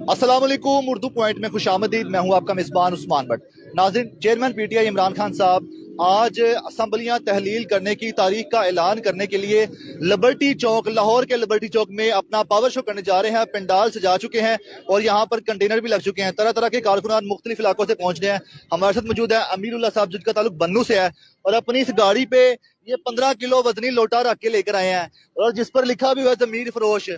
अस्सलाम वालेकुम। उर्दू पॉइंट में खुशामदीद। मैं हूं आपका मेज़बान उस्मान बट। नाज़रीन, चेयरमैन पीटीआई इमरान खान साहब आज असम्बलियां तहलील करने की तारीख का ऐलान करने के लिए लिबर्टी चौक, लाहौर के लिबर्टी चौक में अपना पावर शो करने जा रहे हैं। पंडाल सजा चुके हैं और यहाँ पर कंटेनर भी लग चुके हैं। तरह तरह के कारकुनान मुख्तलिफ इलाकों से पहुंच रहे हैं। हमारे साथ मौजूद है अमीरुल्लाह साहब, जिनका ताल्लुक बन्नू से है, और अपनी इस गाड़ी पे ये 15 किलो वजनी लोटा रख के लेकर आए हैं, और जिस पर लिखा भी हुआ है ज़मीर फरोश।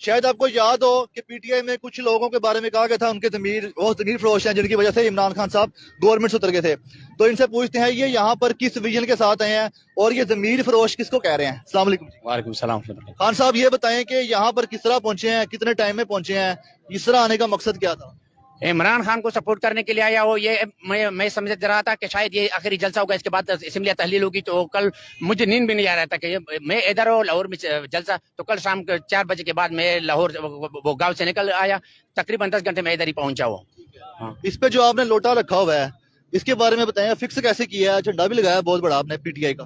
शायद आपको याद हो कि पीटीआई में कुछ लोगों के बारे में कहा गया था उनके वो ज़मीर फरोश हैं, जिनकी वजह से इमरान खान साहब गवर्नमेंट से उतर गए थे। तो इनसे पूछते हैं ये यहाँ पर किस विजन के साथ आए हैं और ये ज़मीर फरोश किसको कह रहे हैं। अस्सलाम वालेकुम। वालेकुम सलाम। खान साहब, ये बताएं कि यहाँ पर किस तरह पहुंचे हैं, कितने टाइम में पहुंचे हैं, इस तरह आने का मकसद क्या था? इमरान खान को सपोर्ट करने के लिए आया हो, ये मैं समझ रहा था कि शायद ये आखिरी जलसा होगा, इसके बाद असेंबली तहलील होगी। तो कल मुझे नींद भी नहीं आ रहा था कि मैं इधर हो लाहौर में जलसा। तो कल शाम 4 बजे के बाद मैं लाहौर वो गांव से निकल आया, तकरीबन 10 घंटे में इधर ही पहुंचा हुआ। हाँ। इस पे जो आपने लोटा रखा हुआ है, इसके बारे में बताएं, फिक्स कैसे किया है? झंडा भी लगाया बहुत बड़ा आपने पीटीआई का।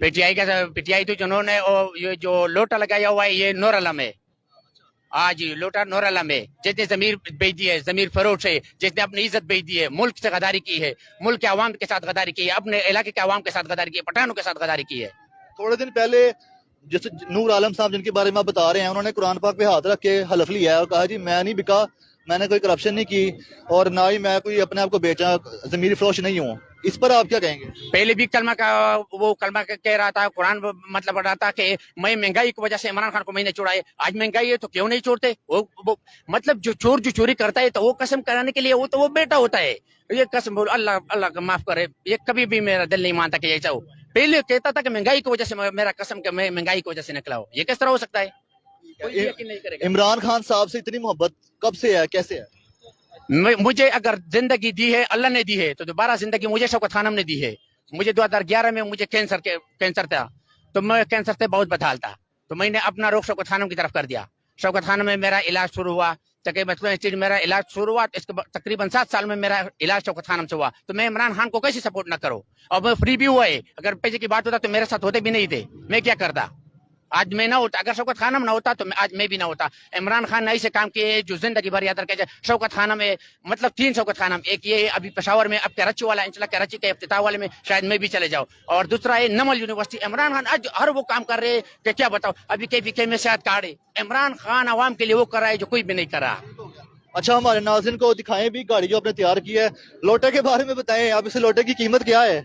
पीटीआई तो जिन्होंने ये जो लोटा लगाया हुआ है, ये नूर आलम है। आज लोटा नूर आलम है, जिसने जमीर बेच दी है, जमीर फरोश है, जिसने अपनी इज्जत बेच दी है, मुल्क से गद्दारी की है, मुल्क के अवाम के साथ गद्दारी की है, अपने इलाके के अवाम के साथ गद्दारी की है, पठानों के साथ गद्दारी की है। थोड़े दिन पहले जैसे नूर आलम साहब, जिनके बारे में आप बता रहे हैं, उन्होंने कुरान पाक पे हाथ रख के हलफ लिया है और कहा जी मैं नहीं बिका, मैंने कोई करप्शन नहीं की और ना ही मैं कोई अपने आप को बेचा, जमीर फरोश नहीं हूँ। इस पर आप क्या कहेंगे? पहले भी कलमा कह रहा था, कुरान मतलब पढ़ रहा था कि मैं महंगाई की वजह से इमरान खान को मैंने छोड़ाए। आज महंगाई है तो क्यों नहीं छोड़ते? वो मतलब जो चोरी करता है तो वो कसम कराने के लिए वो तो वो बेटा होता है। ये कसम बोल, अल्लाह अल्लाह का माफ करे, ये कभी भी मेरा दिल नहीं मानता कि ऐसा हो। पहले कहता था कि महंगाई की वजह से, मेरा कसम के मैं महंगाई की वजह से निकला हो। ये किस तरह हो सकता है? कोई यकीन नहीं करेगा। इमरान खान साहब से इतनी मोहब्बत कब से है, कैसे है? मुझे अगर जिंदगी दी है अल्लाह ने दी है तो दोबारा जिंदगी मुझे शौकत खानम ने दी है। मुझे 2011 में मुझे कैंसर था, तो मैं कैंसर से बहुत बदहाल था, तो मैंने अपना रुख शौकत खानम की तरफ कर दिया। शौकत खानम में मेरा इलाज शुरू हुआ, तकरीबन मेरा इलाज शुरू हुआ, इसके तकरीबन 7 साल में मेरा इलाज शौकत खानम से हुआ। तो मैं इमरान खान को कैसे सपोर्ट न करूं? और मैं फ्री भी हुआ है, अगर पैसे की बात होता तो मेरे साथ होते भी नहीं थे, मैं क्या करता? आज मैं ना होता, अगर शौकत खानम ना होता तो आज मैं भी ना होता। इमरान खान ने ऐसे काम किए जो जिंदगी भर याद रखे। शौकत खानम में मतलब 3 शौकत खानम, एक ये अभी पेशावर में, अब कराची वाला, इंशाल्लाह कराची के इफ्तिताह वाले में शायद मैं भी चले जाऊं, और दूसरा है नमल यूनिवर्सिटी। इमरान खान आज हर वो काम कर रहे हैं कि क्या बताओ, अभी KPK में शायद काढ़े। इमरान खान अवाम के लिए वो कर रहा है जो कोई भी नहीं कर रहा। अच्छा, हमारे नाज़रीन को दिखाएं भी गाड़ी जो आपने तैयार की है। लोटे के बारे में बताएं, आप इस लोटे की कीमत क्या है?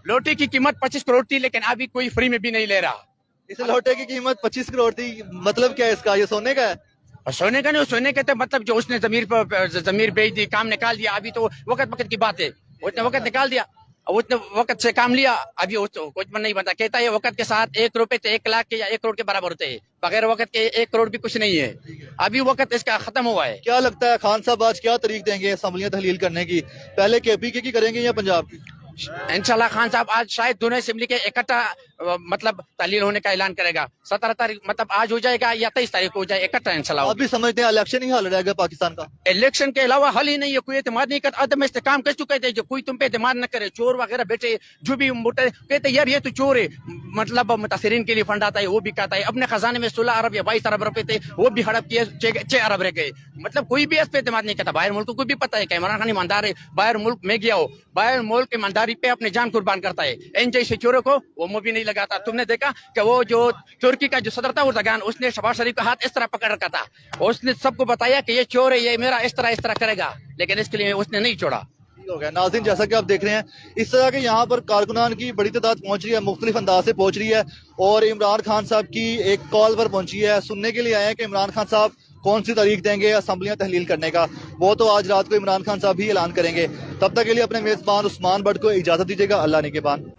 लोटे की कीमत 25 करोड़ थी, लेकिन अभी कोई फ्री में भी नहीं ले रहा। इस लोटे की कीमत 25 करोड़ थी, मतलब क्या है इसका? ये सोने का है? और सोने का नहीं, सोने के तो मतलब जो उसने जमीर बेच दी, काम निकाल दिया। अभी तो वक्त की बात है, उसने वक्त निकाल दिया, उसने वक्त से काम लिया। अभी कुछ नहीं बनता। कहता है वक्त के साथ 1 रुपए तो 1 लाख के या 1 करोड़ के बराबर होते हैं, बगैर वक्त के 1 करोड़ भी कुछ नहीं है। अभी वक्त इसका खत्म हुआ है। क्या लगता है खान साहब आज क्या तारीख देंगे असम्बलियां तहलील करने की? पहले KPK की करेंगे या पंजाब की? इंशाल्लाह खान साहब आज शायद दोनों असेंबली के इकट्ठा मतलब तहलील होने का ऐलान करेगा। 17 तारीख मतलब आज हो जाएगा या 23 तारीख को हो जाए इकट्ठा इंशाल्लाह। आप भी समझते हैं इलेक्शन ही हल रहेगा पाकिस्तान का? इलेक्शन के अलावा हल ही नहीं है। कोई एतमाद नहीं करता, आदम इस्तेकाम कर चुके थे, जो कोई तुम पे एतमाद न करे। चोर वगैरह बेटे जो भी मोटे कहते यार ये तो चोर है, मतलब मुतासिरीन के लिए फंड आता है वो भी कहता है। अपने खजाने में 16 अरब या 22 अरब रुपए थे, वो भी हड़प किए, 6 अरब रह गए। मतलब कोई भी इस पे एतमाद नहीं करता। बाहर मुल्क को भी पता है कि इमरान खान ईमानदार है। बाहर मुल्क में गया हो, बाहर मुल्क ईमानदारी पे अपने जान कुर्बान करता है। इन जैसे चोरों को वो मुंह भी नहीं लगाता। तुमने देखा कि वो जो तुर्की का जो सदर था उर्दगान, उसने शहबाज शरीफ का हाथ इस तरह पकड़ रखा था, उसने सबको बताया कि ये चोर है, ये मेरा इस तरह करेगा, लेकिन इसके लिए उसने नहीं छोड़ा। हो गया। नाज़रीन, जैसा कि आप देख रहे हैं, इस तरह के यहाँ पर कारकुनान की बड़ी तादाद पहुंच रही है, मुख्तलिफ अंदाज से पहुंच रही है, और इमरान खान साहब की एक कॉल पर पहुंची है। सुनने के लिए आए हैं कि इमरान खान साहब कौन सी तारीख देंगे असम्बलियां तहलील करने का। वो तो आज रात को इमरान खान साहब ही ऐलान करेंगे। तब तक के लिए अपने मेज़बान उस्मान बट को इजाज़त दीजिएगा। अल्लाह निगहबान।